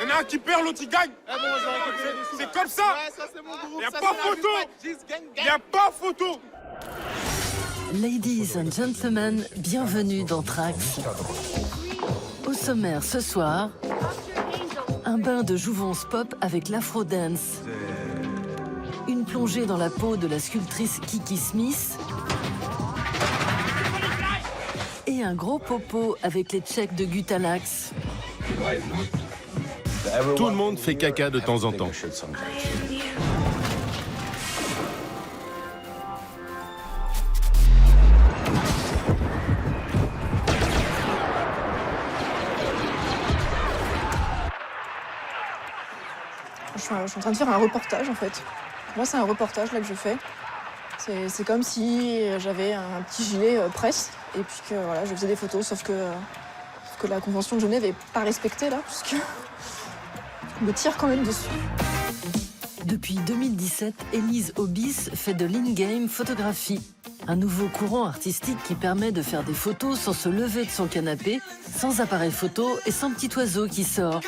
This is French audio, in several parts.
en a un qui perd, l'autre il gagne. C'est comme ça. Il n'y a pas photo. Il n'y a pas photo. Ladies and gentlemen, bienvenue dans Trax. Au sommaire ce soir, un bain de jouvence pop avec l'afro-dance. Une plongée dans la peau de la sculptrice Kiki Smith. Et un gros popo avec les Tchèques de Gutalax. Tout le monde fait caca de temps en temps. Je suis en train de faire un reportage en fait. Pour moi c'est un reportage là que je fais. C'est comme si j'avais un petit gilet presse et puis que voilà, je faisais des photos, sauf que la Convention de Genève n'est pas respectée là, puisque je me tire quand même dessus. Depuis 2017, Élise Obis fait de l'in-game photographie. Un nouveau courant artistique qui permet de faire des photos sans se lever de son canapé, sans appareil photo et sans petit oiseau qui sort.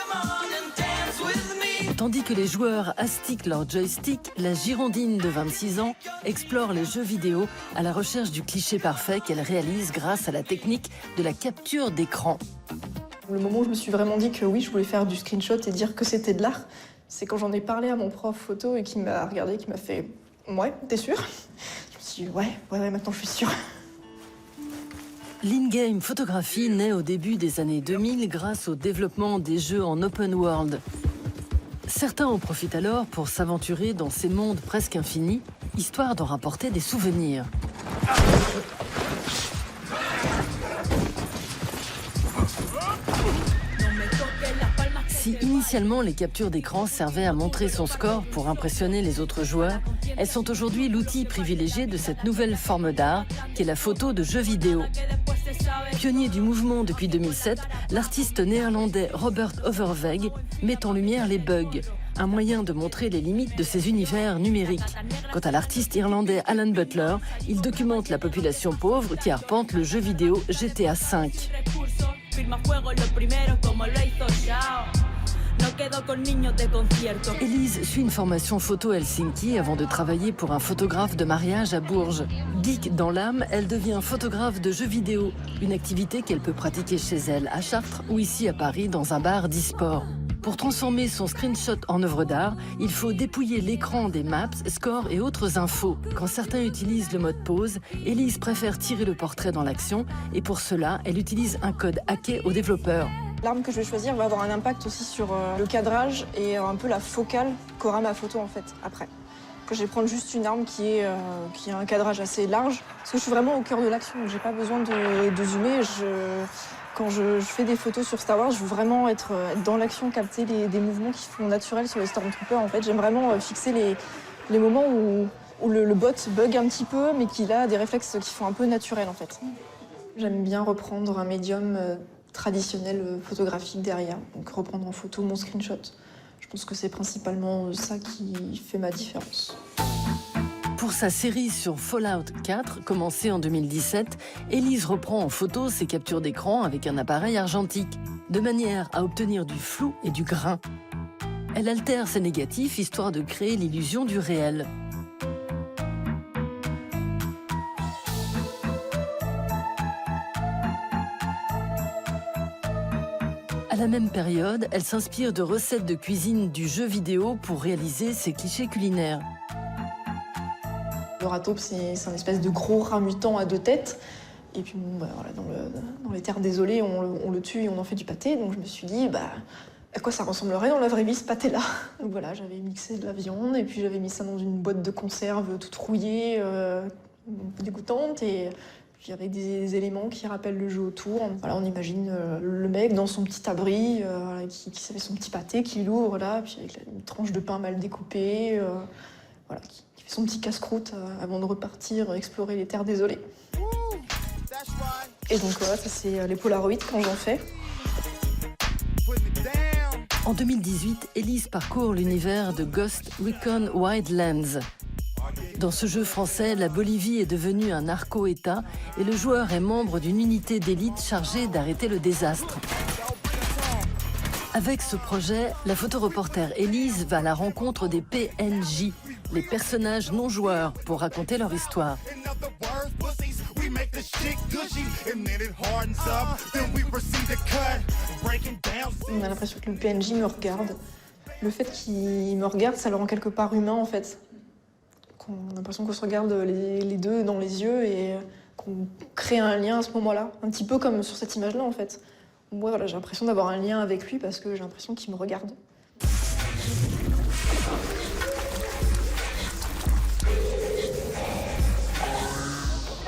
Tandis que les joueurs astiquent leur joystick, la Girondine de 26 ans explore les jeux vidéo à la recherche du cliché parfait qu'elle réalise grâce à la technique de la capture d'écran. Le moment où je me suis vraiment dit que oui, je voulais faire du screenshot et dire que c'était de l'art, c'est quand j'en ai parlé à mon prof photo et qui m'a regardé, qui m'a fait « Ouais, t'es sûre ?» Je me suis dit « Ouais, maintenant je suis sûre. » L'in-game photographie naît au début des années 2000 grâce au développement des jeux en open world. Certains en profitent alors pour s'aventurer dans ces mondes presque infinis, histoire d'en rapporter des souvenirs. Si initialement les captures d'écran servaient à montrer son score pour impressionner les autres joueurs, elles sont aujourd'hui l'outil privilégié de cette nouvelle forme d'art qu'est la photo de jeux vidéo. Pionnier du mouvement depuis 2007, l'artiste néerlandais Robert Overweg met en lumière les bugs, un moyen de montrer les limites de ces univers numériques. Quant à l'artiste irlandais Alan Butler, il documente la population pauvre qui arpente le jeu vidéo GTA V. Élise suit une formation photo Helsinki avant de travailler pour un photographe de mariage à Bourges. Geek dans l'âme, elle devient photographe de jeux vidéo, une activité qu'elle peut pratiquer chez elle à Chartres ou ici à Paris dans un bar d'e-sport. Pour transformer son screenshot en œuvre d'art, il faut dépouiller l'écran des maps, scores et autres infos. Quand certains utilisent le mode pause, Élise préfère tirer le portrait dans l'action et pour cela, elle utilise un code hacké aux développeurs. L'arme que je vais choisir va avoir un impact aussi sur le cadrage et un peu la focale qu'aura ma photo en fait après. Que je vais prendre juste une arme qui a un cadrage assez large parce que je suis vraiment au cœur de l'action, j'ai pas besoin de zoomer. Quand je fais des photos sur Star Wars, je veux vraiment être dans l'action, capter des mouvements qui font naturels sur les Stormtroopers. En fait, j'aime vraiment fixer les moments où le bot bug un petit peu, mais qu'il a des réflexes qui font un peu naturels en fait. J'aime bien reprendre un médium traditionnel photographique derrière, donc reprendre en photo mon screenshot. Je pense que c'est principalement ça qui fait ma différence. Pour sa série sur Fallout 4, commencée en 2017, Élise reprend en photo ses captures d'écran avec un appareil argentique, de manière à obtenir du flou et du grain. Elle altère ses négatifs histoire de créer l'illusion du réel. À la même période, elle s'inspire de recettes de cuisine du jeu vidéo pour réaliser ses clichés culinaires. Le rataupe, c'est un espèce de gros rat mutant à 2 têtes. Et puis, voilà, dans les terres désolées, on le tue et on en fait du pâté. Donc je me suis dit, à quoi ça ressemblerait dans la vraie vie, ce pâté-là? Donc voilà, j'avais mixé de la viande et puis j'avais mis ça dans une boîte de conserve toute rouillée, un peu dégoûtante. Et puis avec des éléments qui rappellent le jeu autour. Voilà, on imagine le mec dans son petit abri, qui fait son petit pâté, qui l'ouvre là, puis avec une tranche de pain mal découpée, voilà, qui fait son petit casse-croûte avant de repartir explorer les terres désolées. Et donc voilà, ça c'est les Polaroids quand j'en fais. En 2018, Élise parcourt l'univers de Ghost Recon Wildlands. Dans ce jeu français, la Bolivie est devenue un narco-État et le joueur est membre d'une unité d'élite chargée d'arrêter le désastre. Avec ce projet, la photoreporter Élise va à la rencontre des PNJ, les personnages non joueurs, pour raconter leur histoire. On a l'impression que le PNJ me regarde. Le fait qu'il me regarde, ça le rend quelque part humain en fait. On a l'impression qu'on se regarde les deux dans les yeux et qu'on crée un lien à ce moment-là. Un petit peu comme sur cette image-là en fait. Moi, voilà, j'ai l'impression d'avoir un lien avec lui parce que j'ai l'impression qu'il me regarde.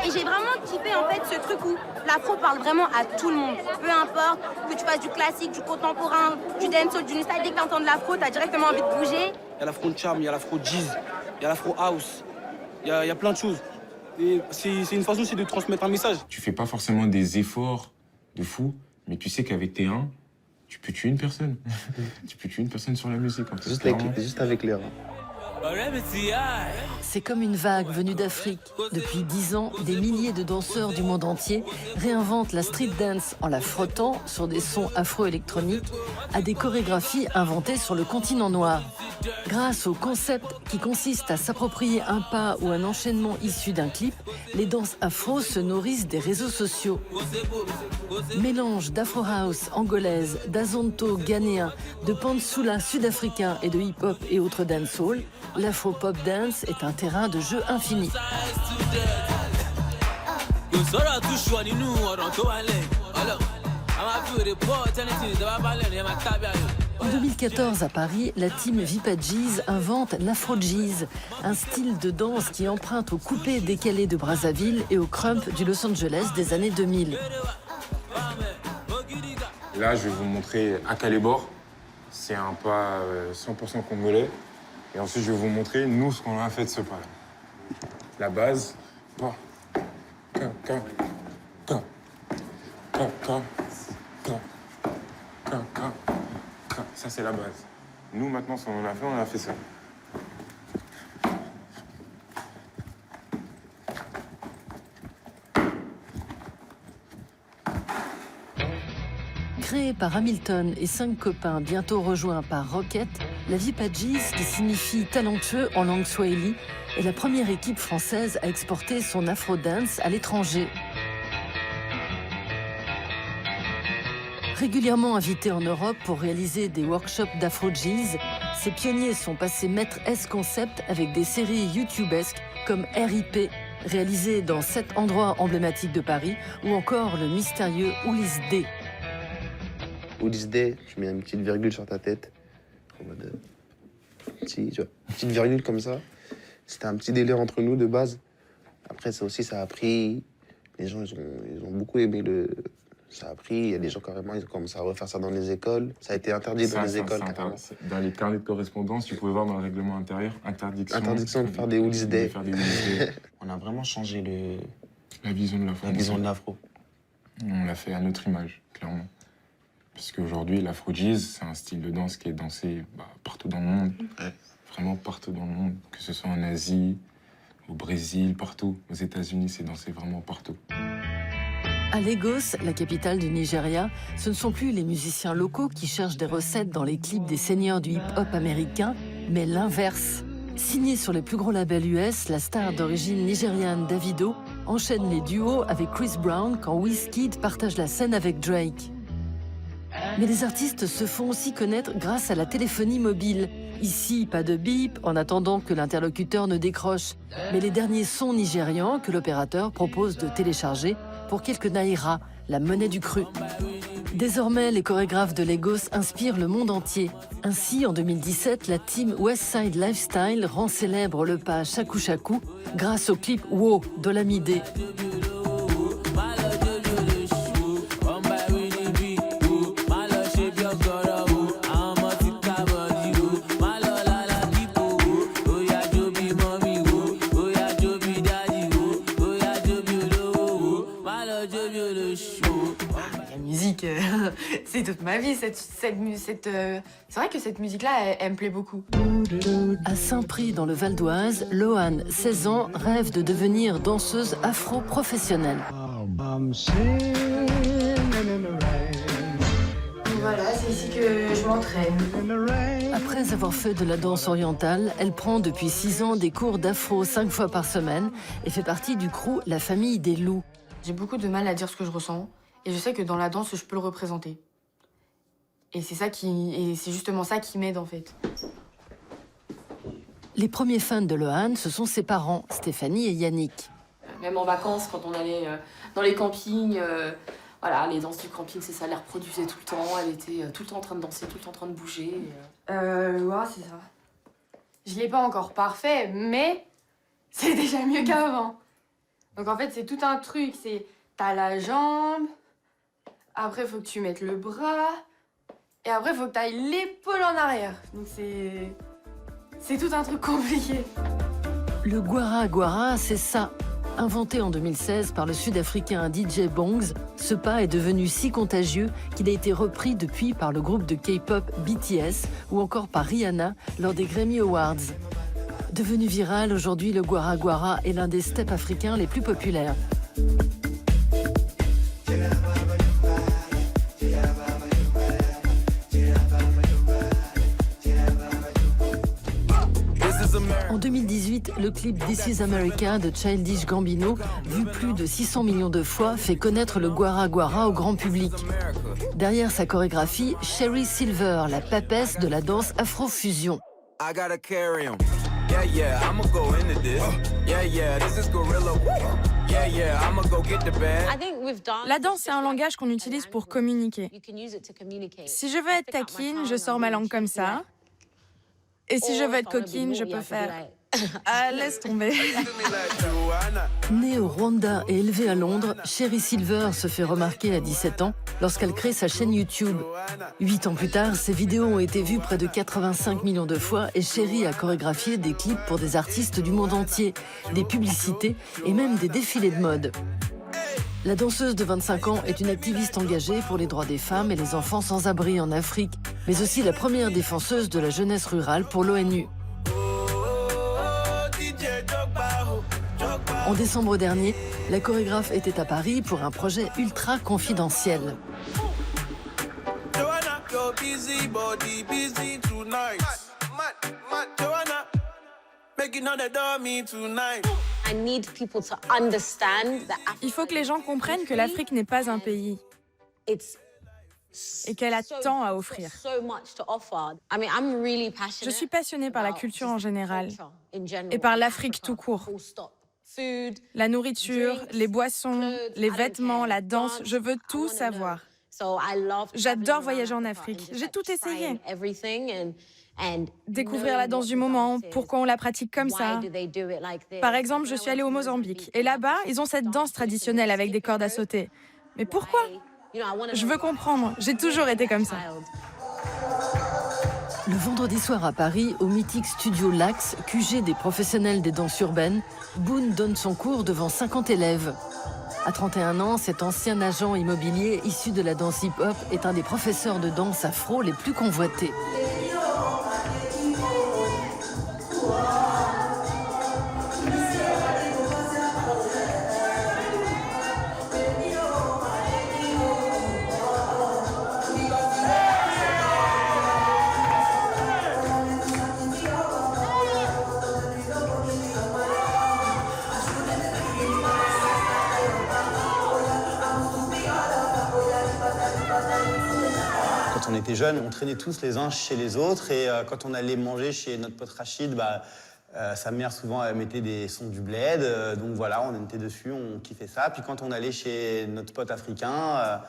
Et j'ai vraiment kiffé en fait ce truc où l'afro parle vraiment à tout le monde. Peu importe que tu fasses du classique, du contemporain, du dancehall, du new style, dès que tu entends de l'afro, t'as directement envie de bouger. Il y a l'afro charm, il y a l'afro jazz, il y a l'afro house, il y a plein de choses. Et c'est une façon aussi de transmettre un message. Tu fais pas forcément des efforts de fou, mais tu sais qu'avec tes 1, tu peux tuer une personne. Tu peux tuer une personne sur la musique. En fait. Juste avec les reins. C'est comme une vague venue d'Afrique. Depuis 10 ans, des milliers de danseurs du monde entier réinventent la street dance en la frottant sur des sons afro-électroniques à des chorégraphies inventées sur le continent noir. Grâce au concept qui consiste à s'approprier un pas ou un enchaînement issu d'un clip, les danses afro se nourrissent des réseaux sociaux. Mélange d'afro house angolaise, d'azonto ghanéen, de pansula sud-africain et de hip-hop et autres dancehall, l'afro-pop dance est un terrain de jeu infini. En 2014, à Paris, la team Vipadjis invente l'afro-jizz, un style de danse qui emprunte au coupé décalé de Brazzaville et au crump du Los Angeles des années 2000. Là, je vais vous montrer Akalebor. C'est un pas 100% congolais. Et ensuite, je vais vous montrer, nous, ce qu'on a fait de ce pas. La base, pas. Ça, c'est la base. Nous, maintenant, ce qu'on a fait ça. Créée par Hamilton et 5 copains, bientôt rejoints par Rocket, la Vipadjis, qui signifie talentueux en langue swahili, est la première équipe française à exporter son afro-dance à l'étranger. Régulièrement invités en Europe pour réaliser des workshops d'afro-jizz, ces pionniers sont passés maître S-concept avec des séries youtubesques comme RIP, réalisées dans 7 endroits emblématiques de Paris, ou encore le mystérieux Ulysse D. Ulysse D, je mets une petite virgule sur ta tête. En mode. Tu vois, une petite virgule comme ça. C'était un petit délire entre nous de base. Après, ça aussi, ça a pris. Les gens, ils ont beaucoup aimé le. Ça a pris. Il y a des gens carrément, ils ont commencé à refaire ça dans les écoles. Ça a été interdit dans les écoles. Dans les carnets de correspondance, tu pouvais voir dans le règlement intérieur interdiction de faire des Ulysse D. On a vraiment changé la vision de l'afro. La vision de l'afro. On l'a fait à notre image, clairement. Parce qu'aujourd'hui, l'afro-jizz, c'est un style de danse qui est dansé partout dans le monde. Ouais. Vraiment partout dans le monde. Que ce soit en Asie, au Brésil, partout. Aux États-Unis, c'est dansé vraiment partout. À Lagos, la capitale du Nigeria, ce ne sont plus les musiciens locaux qui cherchent des recettes dans les clips des seigneurs du hip-hop américain, mais l'inverse. Signé sur les plus gros labels US, la star d'origine nigériane Davido enchaîne les duos avec Chris Brown quand Wizkid partage la scène avec Drake. Mais les artistes se font aussi connaître grâce à la téléphonie mobile. Ici, pas de bip en attendant que l'interlocuteur ne décroche, mais les derniers sons nigérians que l'opérateur propose de télécharger pour quelques naira, la monnaie du cru. Désormais, les chorégraphes de Lagos inspirent le monde entier. Ainsi, en 2017, la team Westside Lifestyle rend célèbre le pas Shaku Shaku grâce au clip Wow d'Olamide. C'est toute ma vie, c'est vrai que cette musique-là, elle me plaît beaucoup. À Saint-Prix, dans le Val d'Oise, Loane, 16 ans, rêve de devenir danseuse afro-professionnelle. Voilà, c'est ici que je m'entraîne. Après avoir fait de la danse orientale, elle prend depuis 6 ans des cours d'afro 5 fois par semaine et fait partie du crew La Famille des Loups. J'ai beaucoup de mal à dire ce que je ressens et je sais que dans la danse, je peux le représenter. Et c'est justement ça qui m'aide en fait. Les premiers fans de Lohan, ce sont ses parents, Stéphanie et Yannick. Même en vacances, quand on allait dans les campings, voilà, les danses du camping, c'est ça, elle les reproduisait tout le temps. Elle était tout le temps en train de danser, tout le temps en train de bouger. Ouais, c'est ça. Je l'ai pas encore parfait, mais c'est déjà mieux qu'avant. Donc en fait, c'est tout un truc. C'est t'as la jambe, après faut que tu mettes le bras, et après faut que t'ailles l'épaule en arrière. Donc c'est tout un truc compliqué. Le Gwara Gwara, c'est ça. Inventé en 2016 par le Sud-Africain DJ Bongs, ce pas est devenu si contagieux qu'il a été repris depuis par le groupe de K-pop BTS ou encore par Rihanna lors des Grammy Awards. Devenu viral, aujourd'hui, le Gwara Gwara est l'un des steps africains les plus populaires. En 2018, le clip This is America de Childish Gambino, vu plus de 600 millions de fois, fait connaître le Gwara Gwara au grand public. Derrière sa chorégraphie, Sherry Silver, la papesse de la danse afro-fusion. La danse, c'est un langage qu'on utilise pour communiquer. Si je veux être taquine, je sors ma langue comme ça. Et si je veux être coquine, je peux faire... Ah, laisse tomber. Née au Rwanda et élevée à Londres, Sherry Silver se fait remarquer à 17 ans lorsqu'elle crée sa chaîne YouTube. 8 ans plus tard, ses vidéos ont été vues près de 85 millions de fois et Sherry a chorégraphié des clips pour des artistes du monde entier, des publicités et même des défilés de mode. La danseuse de 25 ans est une activiste engagée pour les droits des femmes et les enfants sans abri en Afrique, mais aussi la première défenseuse de la jeunesse rurale pour l'ONU. En décembre dernier, la chorégraphe était à Paris pour un projet ultra confidentiel. Il faut que les gens comprennent que l'Afrique n'est pas un pays et qu'elle a tant à offrir. Je suis passionnée par la culture en général et par l'Afrique tout court. La nourriture, les boissons, les vêtements, la danse, je veux tout savoir. J'adore voyager en Afrique, j'ai tout essayé. Découvrir la danse du moment, pourquoi on la pratique comme ça. Par exemple, je suis allée au Mozambique et là-bas, ils ont cette danse traditionnelle avec des cordes à sauter. Mais pourquoi ? Je veux comprendre, j'ai toujours été comme ça. Le vendredi soir à Paris, au mythique studio Lax, QG des professionnels des danses urbaines, Boone donne son cours devant 50 élèves. À 31 ans, cet ancien agent immobilier issu de la danse hip-hop est un des professeurs de danse afro les plus convoités. Quand on était jeunes, on traînait tous les uns chez les autres et quand on allait manger chez notre pote Rachid, sa mère souvent elle mettait des sons du bled, donc voilà, on était dessus, on kiffait ça. Puis quand on allait chez notre pote africain,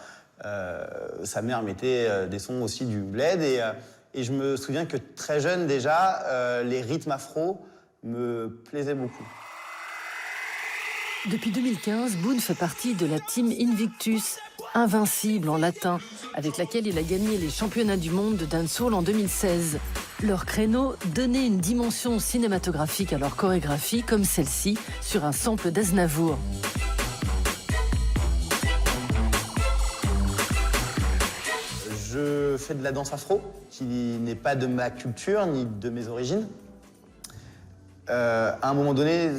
sa mère mettait des sons aussi du bled et je me souviens que très jeune déjà, les rythmes afro me plaisaient beaucoup. Depuis 2015, Boone fait partie de la team Invictus, invincible en latin, avec laquelle il a gagné les championnats du monde de dancehall en 2016. Leur créneau donnait une dimension cinématographique à leur chorégraphie, comme celle-ci, sur un sample d'Aznavour. Je fais de la danse afro, qui n'est pas de ma culture ni de mes origines. À un moment donné,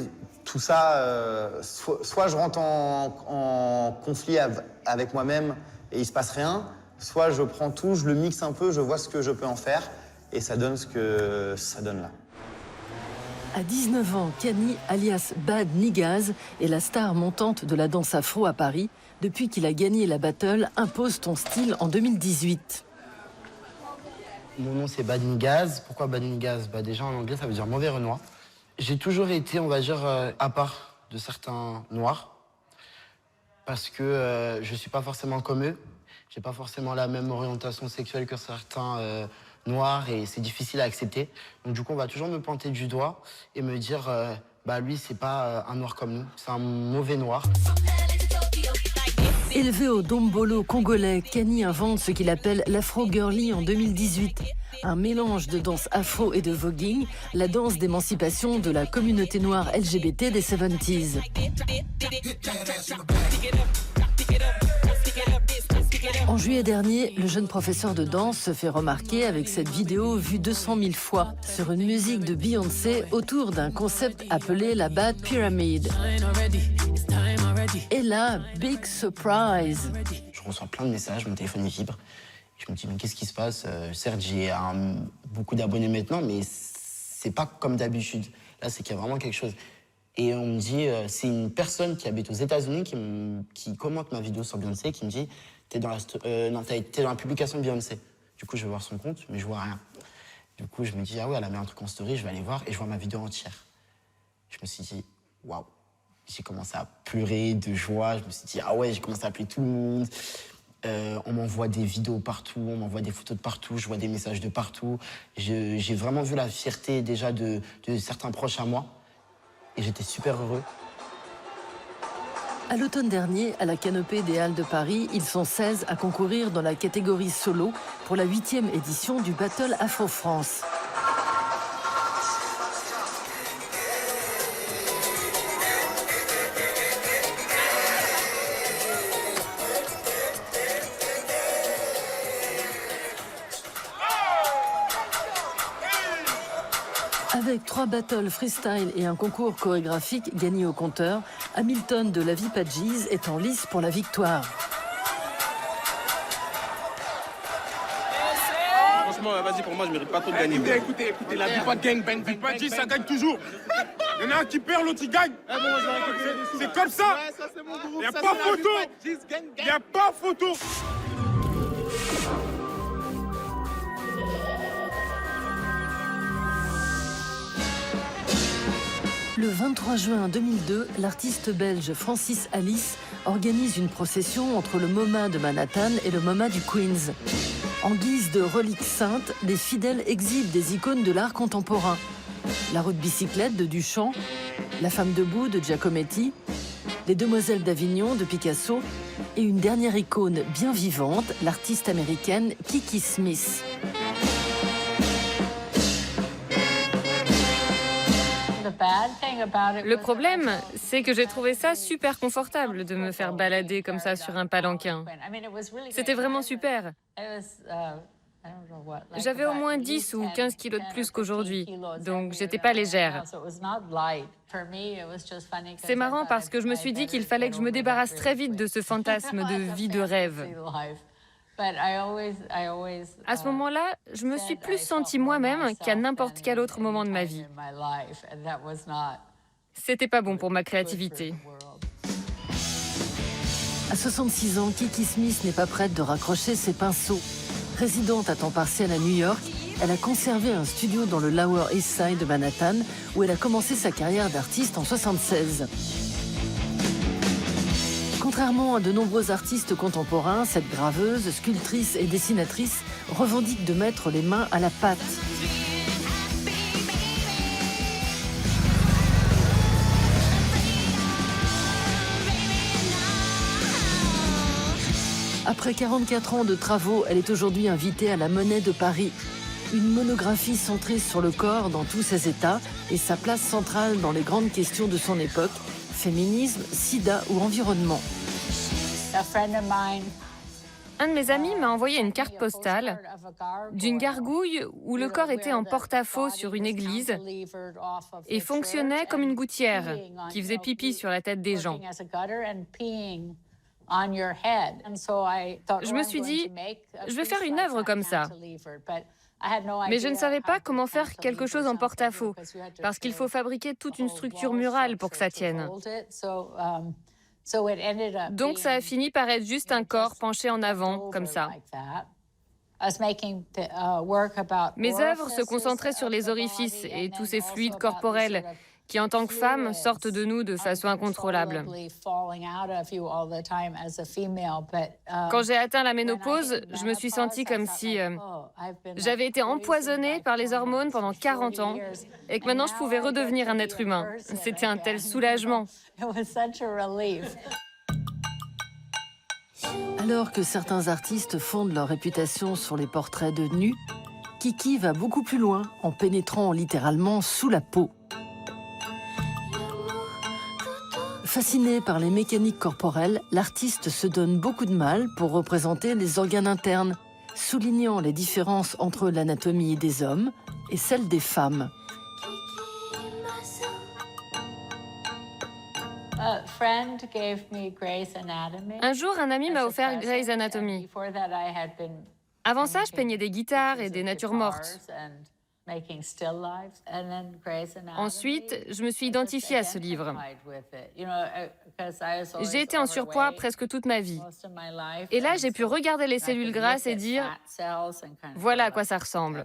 tout ça, soit je rentre en conflit avec moi-même et il se passe rien, soit je prends tout, je le mixe un peu, je vois ce que je peux en faire, et ça donne ce que ça donne là. À 19 ans, Kani, alias Bad Nigaz, est la star montante de la danse afro à Paris depuis qu'il a gagné la battle Impose ton style en 2018. Mon nom, c'est Bad Nigaz. Pourquoi Bad Nigaz? Déjà, en anglais, ça veut dire mauvais Renoir. J'ai toujours été, on va dire, à part de certains Noirs. Parce que je suis pas forcément comme eux. J'ai pas forcément la même orientation sexuelle que certains Noirs et c'est difficile à accepter. Donc du coup, on va toujours me pointer du doigt et me dire lui, c'est pas un Noir comme nous, c'est un mauvais Noir. Élevé au Dombolo congolais, Kani invente ce qu'il appelle l'afro-girly en 2018. Un mélange de danse afro et de voguing, la danse d'émancipation de la communauté noire LGBT des 70s. En juillet dernier, le jeune professeur de danse se fait remarquer avec cette vidéo vue 200 000 fois sur une musique de Beyoncé autour d'un concept appelé la Bad Pyramid. Et là, big surprise. Je reçois plein de messages, mon téléphone vibre. Je me dis, mais qu'est-ce qui se passe? Certes, j'ai beaucoup d'abonnés maintenant, mais c'est pas comme d'habitude. Là, c'est qu'il y a vraiment quelque chose. Et on me dit, c'est une personne qui habite aux États-Unis qui commente ma vidéo sur Beyoncé, qui me dit, t'es dans la publication de Beyoncé. Du coup, je vais voir son compte, mais je vois rien. Du coup, je me dis, ah ouais, elle a mis un truc en story, je vais aller voir, et je vois ma vidéo entière. Je me suis dit, waouh. J'ai commencé à pleurer de joie. Je me suis dit, ah ouais, j'ai commencé à appeler tout le monde. On m'envoie des vidéos partout, on m'envoie des photos de partout, je vois des messages de partout. J'ai vraiment vu la fierté déjà de certains proches à moi. Et j'étais super heureux. À l'automne dernier, à la Canopée des Halles de Paris, ils sont 16 à concourir dans la catégorie solo pour la 8e édition du Battle Afro-France. Avec 3 battles freestyle et un concours chorégraphique gagné au compteur, Hamilton de la Vipadjis est en lice pour la victoire. Franchement, vas-y, pour moi, je mérite pas trop de gagner. Écoutez, la Vipa gang, Vipadjis, ça gagne toujours. Il y en a un qui perd, l'autre qui gagne. C'est comme ça. Il n'y a pas photo. Il n'y a pas photo. Le 23 juin 2002, l'artiste belge Francis Alice organise une procession entre le MoMA de Manhattan et le MoMA du Queens. En guise de relique sainte, les fidèles exhibent des icônes de l'art contemporain. La roue de bicyclette de Duchamp, la femme debout de Giacometti, les demoiselles d'Avignon de Picasso et une dernière icône bien vivante, l'artiste américaine Kiki Smith. Le problème, c'est que j'ai trouvé ça super confortable de me faire balader comme ça sur un palanquin. C'était vraiment super. J'avais au moins 10 ou 15 kilos de plus qu'aujourd'hui, donc j'étais pas légère. C'est marrant parce que je me suis dit qu'il fallait que je me débarrasse très vite de ce fantasme de vie de rêve. À ce moment-là, je me suis plus sentie moi-même qu'à n'importe quel autre moment de ma vie. C'était pas bon pour ma créativité. À 66 ans, Kiki Smith n'est pas prête de raccrocher ses pinceaux. Résidente à temps partiel à New York, elle a conservé un studio dans le Lower East Side de Manhattan, où elle a commencé sa carrière d'artiste en 1976. Contrairement à de nombreux artistes contemporains, cette graveuse, sculptrice et dessinatrice revendique de mettre les mains à la pâte. Après 44 ans de travaux, elle est aujourd'hui invitée à la Monnaie de Paris. Une monographie centrée sur le corps dans tous ses états et sa place centrale dans les grandes questions de son époque, féminisme, sida ou environnement. Un de mes amis m'a envoyé une carte postale d'une gargouille où le corps était en porte-à-faux sur une église et fonctionnait comme une gouttière qui faisait pipi sur la tête des gens. Je me suis dit, je vais faire une œuvre comme ça. Mais je ne savais pas comment faire quelque chose en porte-à-faux, parce qu'il faut fabriquer toute une structure murale pour que ça tienne. Donc ça a fini par être juste un corps penché en avant, comme ça. Mes œuvres se concentraient sur les orifices et tous ces fluides corporels qui, en tant que femme, sortent de nous de façon incontrôlable. Quand j'ai atteint la ménopause, je me suis sentie comme si j'avais été empoisonnée par les hormones pendant 40 ans et que maintenant je pouvais redevenir un être humain. C'était un tel soulagement. Alors que certains artistes fondent leur réputation sur les portraits de nus, Kiki va beaucoup plus loin en pénétrant littéralement sous la peau. Fascinée par les mécaniques corporelles, l'artiste se donne beaucoup de mal pour représenter les organes internes, soulignant les différences entre l'anatomie des hommes et celle des femmes. Un jour, un ami m'a offert Grey's Anatomy. Avant ça, je peignais des guitares et des natures mortes. Ensuite, je me suis identifiée à ce livre. J'ai été en surpoids presque toute ma vie. Et là, j'ai pu regarder les cellules grasses et dire « Voilà à quoi ça ressemble ».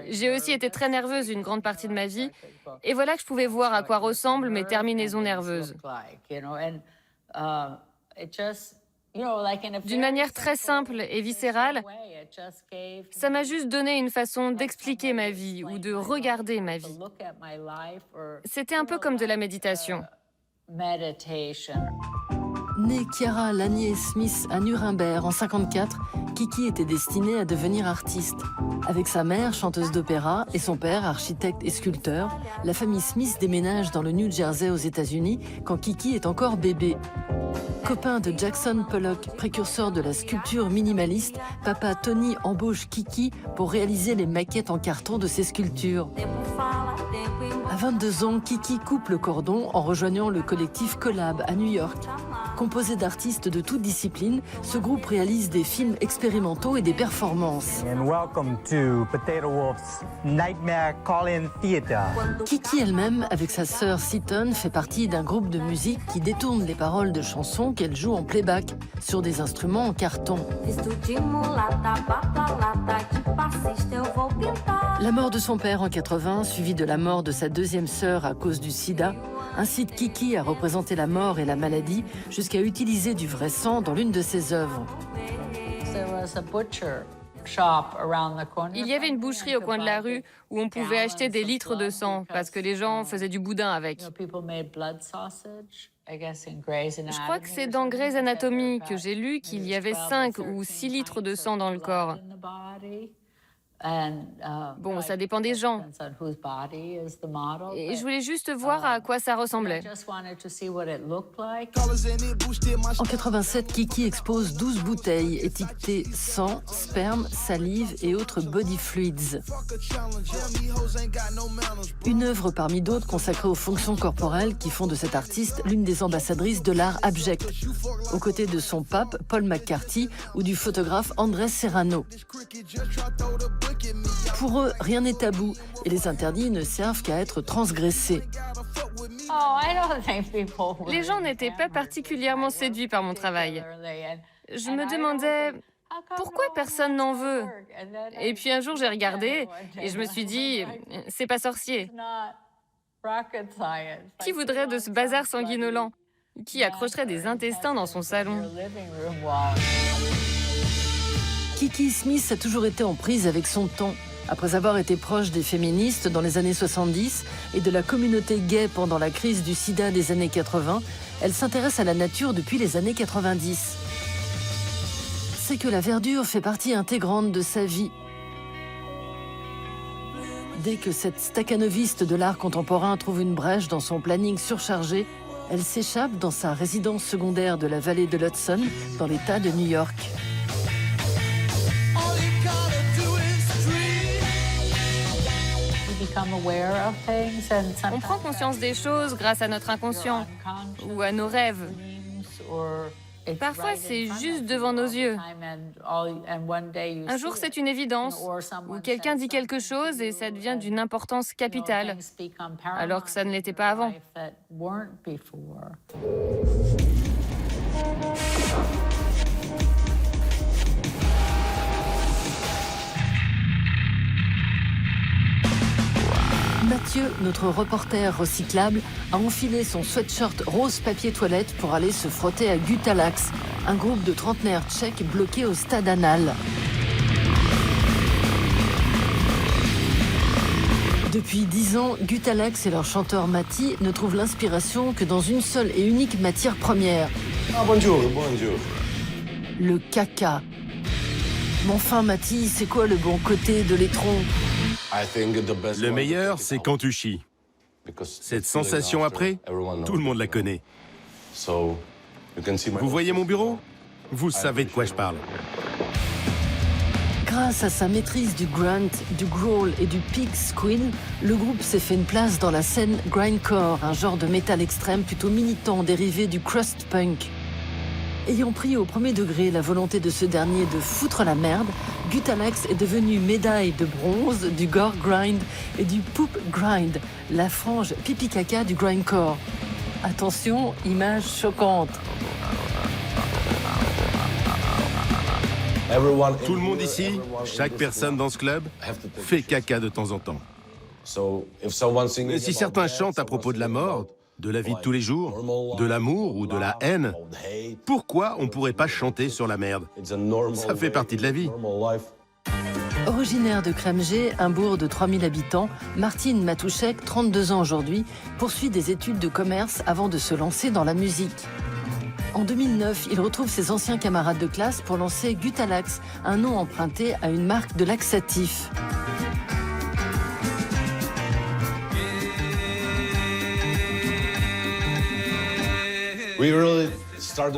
J'ai aussi été très nerveuse une grande partie de ma vie. Et voilà que je pouvais voir à quoi ressemblent mes terminaisons nerveuses. D'une manière très simple et viscérale, ça m'a juste donné une façon d'expliquer ma vie ou de regarder ma vie. C'était un peu comme de la méditation. Née Chiara Lanier Smith à Nuremberg en 1954, Kiki était destinée à devenir artiste. Avec sa mère, chanteuse d'opéra, et son père, architecte et sculpteur, la famille Smith déménage dans le New Jersey aux États-Unis quand Kiki est encore bébé. Copain de Jackson Pollock, précurseur de la sculpture minimaliste, papa Tony embauche Kiki pour réaliser les maquettes en carton de ses sculptures. À 22 ans, Kiki coupe le cordon en rejoignant le collectif Collab à New York. Composé d'artistes de toutes disciplines, ce groupe réalise des films expérimentaux et des performances. Kiki elle-même, avec sa sœur Seaton, fait partie d'un groupe de musique qui détourne les paroles de chansons qu'elle joue en playback sur des instruments en carton. La mort de son père en 80, suivie de la mort de sa deuxième sœur à cause du sida, incite Kiki à représenter la mort et la maladie jusqu'à utiliser du vrai sang dans l'une de ses œuvres. Il y avait une boucherie au coin de la rue où on pouvait acheter des litres de sang parce que les gens faisaient du boudin avec. Je crois que c'est dans Grey's Anatomy que j'ai lu qu'il y avait 5 ou 6 litres de sang dans le corps. Bon, ça dépend des gens. Et je voulais juste voir à quoi ça ressemblait. En 87, Kiki expose 12 bouteilles étiquetées sang, sperme, salive et autres body fluids. Une œuvre parmi d'autres consacrée aux fonctions corporelles qui font de cette artiste l'une des ambassadrices de l'art abject, aux côtés de son pape Paul McCarthy ou du photographe Andrés Serrano. Pour eux, rien n'est tabou et les interdits ne servent qu'à être transgressés. Les gens n'étaient pas particulièrement séduits par mon travail. Je me demandais pourquoi personne n'en veut. Et puis un jour, j'ai regardé et je me suis dit, c'est pas sorcier. Qui voudrait de ce bazar sanguinolent? Qui accrocherait des intestins dans son salon? Kiki Smith a toujours été en prise avec son temps. Après avoir été proche des féministes dans les années 70 et de la communauté gay pendant la crise du sida des années 80, elle s'intéresse à la nature depuis les années 90. C'est que la verdure fait partie intégrante de sa vie. Dès que cette stakhanoviste de l'art contemporain trouve une brèche dans son planning surchargé, elle s'échappe dans sa résidence secondaire de la vallée de l'Hudson, dans l'État de New York. On prend conscience des choses grâce à notre inconscient ou à nos rêves. Parfois, c'est juste devant nos yeux. Un jour, c'est une évidence, où quelqu'un dit quelque chose et ça devient d'une importance capitale, alors que ça ne l'était pas avant. Mathieu, notre reporter recyclable, a enfilé son sweatshirt rose papier toilette pour aller se frotter à Gutalax, un groupe de trentenaires tchèques bloqués au stade Anal. Depuis 10 ans, Gutalax et leur chanteur Matti ne trouvent l'inspiration que dans une seule et unique matière première. Ah, bonjour, bonjour. Le caca. Mais enfin, Matti, c'est quoi le bon côté de l'étron ? Le meilleur, c'est quand tu chies. Cette sensation après, tout le monde la connaît. Vous voyez mon bureau? Vous savez de quoi je parle. Grâce à sa maîtrise du grunt, du growl et du pig squeal, le groupe s'est fait une place dans la scène grindcore, un genre de métal extrême plutôt militant dérivé du crust punk. Ayant pris au premier degré la volonté de ce dernier de foutre la merde, Gutalax est devenu médaille de bronze du gore grind et du poop grind, la frange pipi-caca du grindcore. Attention, image choquante. Tout le monde ici, chaque personne dans ce club, fait caca de temps en temps. Mais si certains chantent à propos de la mort, de la vie de tous les jours, de l'amour ou de la haine, pourquoi on ne pourrait pas chanter sur la merde? Ça fait partie de la vie. Originaire de Kremže, un bourg de 3000 habitants, Martin Matouchek, 32 ans aujourd'hui, poursuit des études de commerce avant de se lancer dans la musique. En 2009, il retrouve ses anciens camarades de classe pour lancer Gutalax, un nom emprunté à une marque de laxatifs.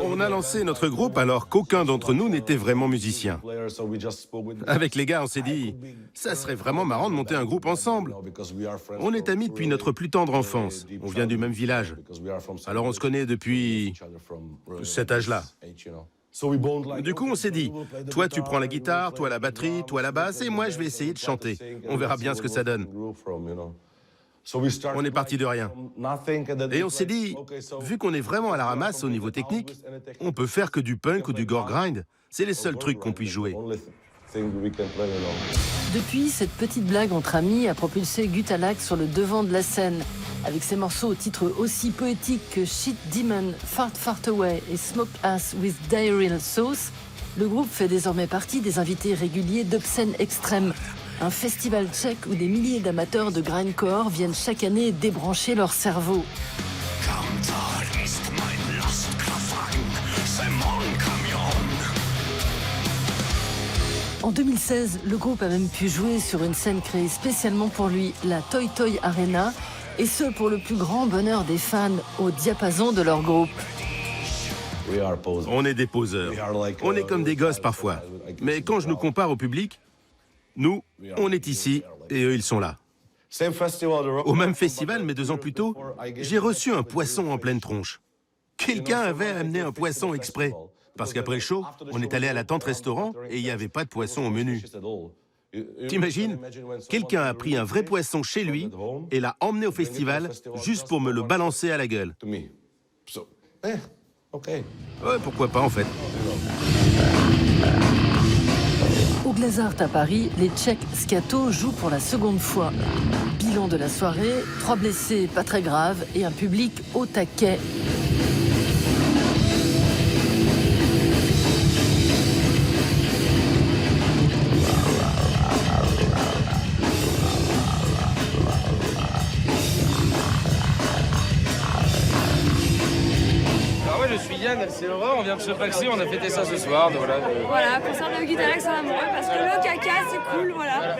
On a lancé notre groupe alors qu'aucun d'entre nous n'était vraiment musicien. Avec les gars, on s'est dit, ça serait vraiment marrant de monter un groupe ensemble. On est amis depuis notre plus tendre enfance. On vient du même village. Alors on se connaît depuis cet âge-là. Du coup, on s'est dit, toi tu prends la guitare, toi la batterie, toi la basse, et moi je vais essayer de chanter. On verra bien ce que ça donne. On est parti de rien. Et on s'est dit, vu qu'on est vraiment à la ramasse au niveau technique, on peut faire que du punk ou du gore grind. C'est les seuls trucs qu'on puisse jouer. Depuis, cette petite blague entre amis a propulsé Gutalax sur le devant de la scène. Avec ses morceaux au titre aussi poétique que Shit Demon, Fart Fart Away et Smoke Ass with Diarrheal Sauce, le groupe fait désormais partie des invités réguliers d'Obscene Extreme, un festival tchèque où des milliers d'amateurs de grindcore viennent chaque année débrancher leur cerveau. En 2016, le groupe a même pu jouer sur une scène créée spécialement pour lui, la Toy Toy Arena, et ce pour le plus grand bonheur des fans au diapason de leur groupe. On est des poseurs. On est comme des gosses parfois. Mais quand je nous compare au public, nous, on est ici et eux, ils sont là. Au même festival, mais 2 ans plus tôt, j'ai reçu un poisson en pleine tronche. Quelqu'un avait amené un poisson exprès. Parce qu'après le show, on est allé à la tente restaurant et il n'y avait pas de poisson au menu. T'imagines? Quelqu'un a pris un vrai poisson chez lui et l'a emmené au festival juste pour me le balancer à la gueule. Ouais, pourquoi pas en fait. Au Glazart à Paris, les Tchèques Scato jouent pour la seconde fois. Bilan de la soirée, 3 blessés pas très graves et un public au taquet. C'est l'horreur, on vient de se paxer, on a fêté ça ce soir. Voilà, concernant le Gutalax, c'est amoureux parce que le caca, c'est cool, voilà.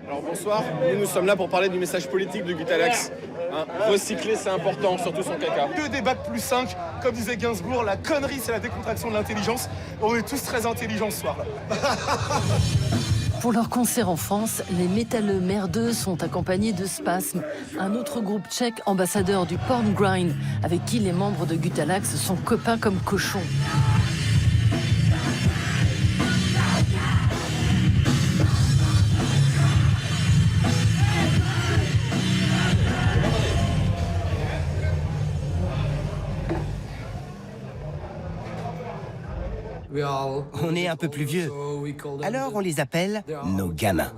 Alors bonsoir, nous sommes là pour parler du message politique de Gutalax. Hein, recycler, c'est important, surtout son caca. 2 des bacs plus 5, comme disait Gainsbourg, la connerie, c'est la décontraction de l'intelligence. On est tous très intelligents ce soir. Pour leur concert en France, les métalleux merdeux sont accompagnés de Spasm, un autre groupe tchèque ambassadeur du porn grind, avec qui les membres de Gutalax sont copains comme cochons. On est un peu plus vieux, alors on les appelle nos gamins.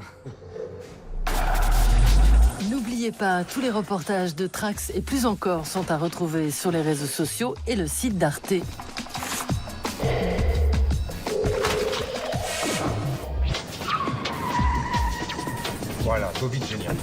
N'oubliez pas, tous les reportages de Trax et plus encore sont à retrouver sur les réseaux sociaux et le site d'Arte. Voilà, go vite, génial.